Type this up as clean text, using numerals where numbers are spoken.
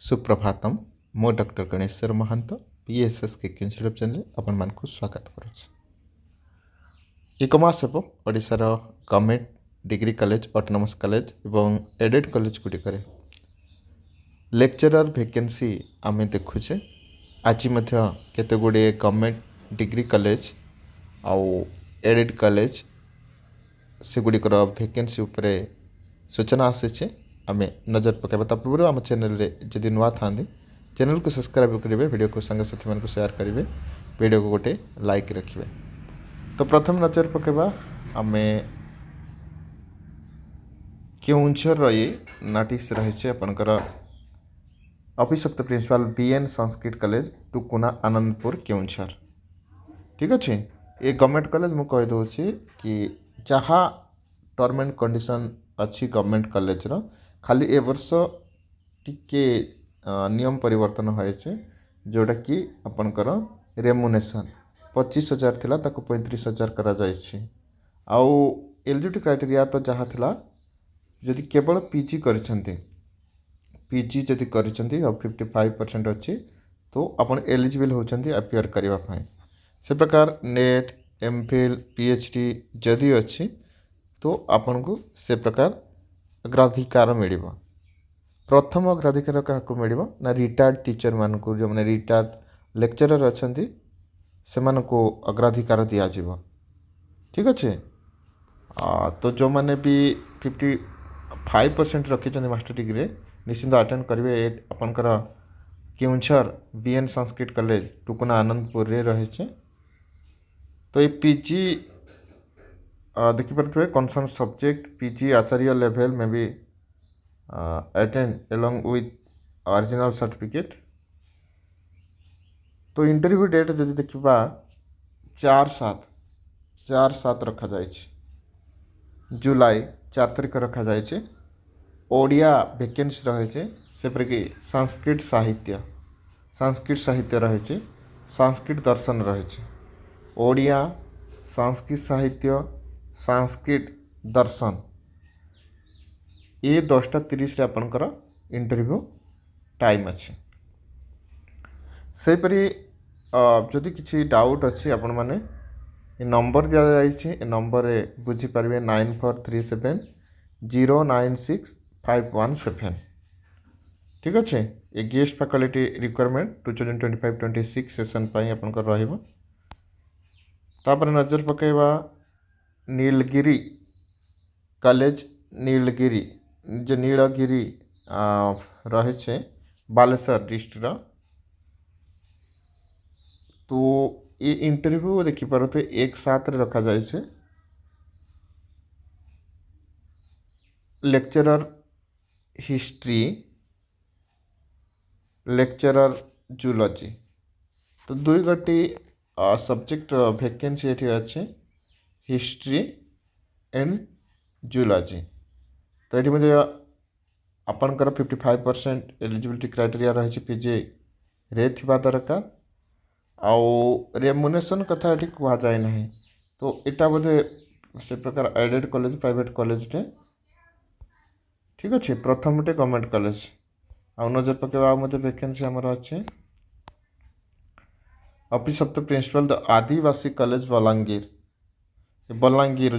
सुप्रभातम मो doctor Ganeshwar Mahant PSS के cancer channel अपन मान को स्वागत करुच्चे। एक मास हे ओडार government degree college autonomous college aided एडेड कॉलेज गुड़िक लेक्चरर वैकेंसी आम देखुचे। आज केते गुड़े गवर्नमेंट डिग्री कॉलेज आउ एडेड कॉलेज से गुड़िकर वैकेंसी उपरे सूचना आसी आम नजर पकड़ा। पूर्व आम चैनल जदि नुआ था चैनल को सब्सक्राइब करेंगे, वीडियो को सांग साथी मान शेयर करेंगे, वीडियो को गोटे लाइक रखिए। तो प्रथम नजर पकड़ा आम केउंझर ये नोटिस रही आपंकर office of the principal BN Sanskrit college टुकुना आनंदपुर केउंझर। ठीक अच्छे, ये गवर्नमेंट कॉलेज मुझे कहीदे कि जहाँ टर्म एंड कंडीशन अच्छी गवर्नमेंट कॉलेज रो खाली ए वर्ष टिके नियम परिवर्तन होइछे, जोटा कि आपनकर रेमुनेशन 25,000 थिला ताको 35,000 करा जाइछे। आउ एलिजिबिलिटी क्राइटेरिया तो जहाँ थिला जदि केवल पीजी करिसेंती, पीजी जदि करिसेंती और 55% अच्छी तो अपन एलिजिबल होचंती अपियर करबा पई। से प्रकार नेट एमफिल पीएचडी जदि अच्छी तो आपन को से प्रकार अग्राधिकार मिल। प्रथम अग्राधिकार क्या मिल ना रिटायर्ड टीचर मान को, जो मैंने रिटायर्ड लेक्चरर अच्छा से अग्राधिकार दिज्व। ठीक अच्छे, तो जो मैंने भी 55% रखी मास्टर डिग्री निश्चिंत अटेंड करेंगे। आपनकर केउंझर बीएन संस्कृत कॉलेज टुकुना आनंदपुर रे रही। तो ये पीजी देखिपे कनसर्न सब्जेक्ट पीजी आचार्य लेवल में भी attend along with original certificate. तो इंटरव्यू डेट जब देखा 4/7 रखा जाए, जुलाई 4 तारिख रखा जाए। ओडिया वैकेंसी रही सेपर कि संस्कृत साहित्य रही, संस्कृत दर्शन रही। ओडिया संस्कृत साहित्य संस्कृत दर्शन ये 10:30 आपनकर इंटरव्यू टाइम अच्छे। सेपरी जदि किसी डाउट अच्छी आपण माने नंबर दिया जाइए, नंबर बुझीपारे 9437096517। ठीक अच्छे, ये गेस्ट फैकल्टी रिक्वायरमेंट 2025-26 सेशन आपनकर रहिबो। तापर नजर पकेबा नीलगिरी कॉलेज, नीलगिरी जो नीलगिरी रही बालेश्वर डिस्ट्रिक्ट। तो ये इंटरव्यू देखिपार तो 1/7 रखा जाए। लेक्चरर हिस्ट्री, लेक्चरर जूलॉजी, तो 2 गोटी सब्जेक्ट वैकेंसी ये अच्छे, हिस्ट्री एंड जूलॉजी। तो ये मध्य आपनकर 55% एलिजिबिलिटी क्राइटेरिया रही पीजी रे थिबा दरकार। आउ रेमुनेशन कथा ये कह जाए ना, तो यहाँ बोधे से प्रकार एडेड कॉलेज प्राइवेट कॉलेज टे। ठीक अच्छे, प्रथम टे गवर्नमेंट कॉलेज। आउ नजर पकेबा वैकेंसी आमर अच्छे office of the principal the Adivasi college Balangir. Balangir